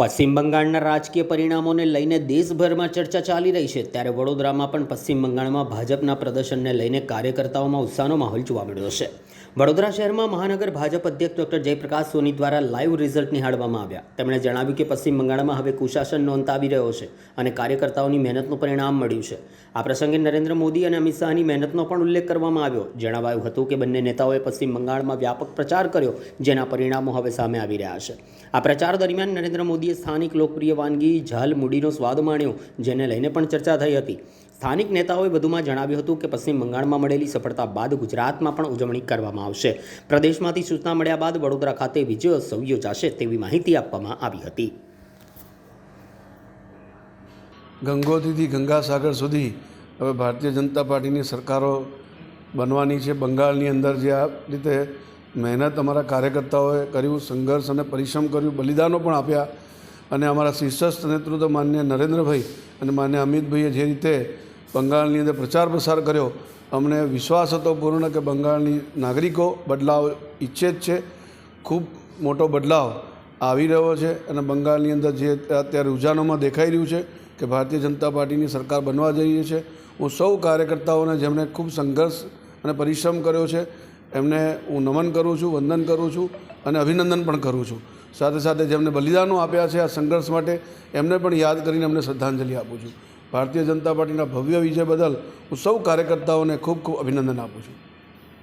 પશ્ચિમ બંગાળના રાજકીય પરિણામોને લઈને દેશભરમાં ચર્ચા ચાલી રહી છે, ત્યારે વડોદરામાં પણ પશ્ચિમ બંગાળમાં ભાજપના પ્રદર્શનને લઈને કાર્યકર્તાઓમાં ઉત્સાહનો માહોલ જોવા મળ્યો છે। વડોદરા શહેરમાં મહાનગર ભાજપ અધ્યક્ષ ડોક્ટર જયપ્રકાશ સોની દ્વારા લાઈવ રિઝલ્ટ નિહાળવામાં આવ્યા। તેમણે જણાવ્યું કે પશ્ચિમ બંગાળમાં હવે કુશાસનનો અંત આવી રહ્યો છે અને કાર્યકર્તાઓની મહેનતનું પરિણામ મળ્યું છે। આ પ્રસંગે નરેન્દ્ર મોદી અને અમિત શાહની મહેનતનો પણ ઉલ્લેખ કરવામાં આવ્યો। જણાવાયું હતું કે બંને નેતાઓએ પશ્ચિમ બંગાળમાં વ્યાપક પ્રચાર કર્યો, જેના પરિણામો હવે સામે આવી રહ્યા છે। આ પ્રચાર દરમિયાન નરેન્દ્ર મોદીએ સ્થાનિક લોકપ્રિય વાનગી ઝાલ મુડીનો સ્વાદ માણ્યો, જેને લઈને પણ ચર્ચા થઈ હતી। સ્થાનિક નેતાઓએ વધુમાં જણાવ્યું હતું કે પશ્ચિમ બંગાળમાં મળેલી સફળતા બાદ ગુજરાતમાં પણ ઉજવણી કરવામાં આવશે। પ્રદેશમાંથી સૂચના મળ્યા બાદ વડોદરા ખાતે વિજયોત્સવ યોજાશે તેવી માહિતી આપવામાં આવી હતી। ગંગોત્રીથી ગંગાસાગર સુધી હવે ભારતીય જનતા પાર્ટીની સરકારો બનવાની છે। બંગાળની અંદર જે આ રીતે મહેનત અમારા કાર્યકર્તાઓએ કર્યું, સંઘર્ષ અને પરિશ્રમ કર્યું, બલિદાનો પણ આપ્યા અને અમારા શીર્ષસ્થ નેતૃત્વ માન્ય નરેન્દ્રભાઈ અને માન્ય અમિતભાઈએ જે રીતે બંગાળની અંદર પ્રચાર પ્રસાર કર્યો, અમને વિશ્વાસ હતો પૂર્ણ કે બંગાળની નાગરિકો બદલાવ ઈચ્છે જ છે। ખૂબ મોટો બદલાવ આવી રહ્યો છે અને બંગાળની અંદર જે અત્યારે રૂઝાનોમાં દેખાઈ રહ્યું છે કે ભારતીય જનતા પાર્ટીની સરકાર બનવા જઈ રહી છે। હું સૌ કાર્યકર્તાઓને જેમણે ખૂબ સંઘર્ષ અને પરિશ્રમ કર્યો છે એમને હું નમન કરું છું, વંદન કરું છું અને અભિનંદન પણ કરું છું। સાથે સાથે જેમને બલિદાનો આપ્યા છે આ સંઘર્ષ માટે એમને પણ યાદ કરીને એમને શ્રદ્ધાંજલિ આપું છું। ભારતીય જનતા પાર્ટીના ભવ્ય વિજય બદલ હું સૌ કાર્યકર્તાઓને ખૂબ ખૂબ અભિનંદન આપું છું।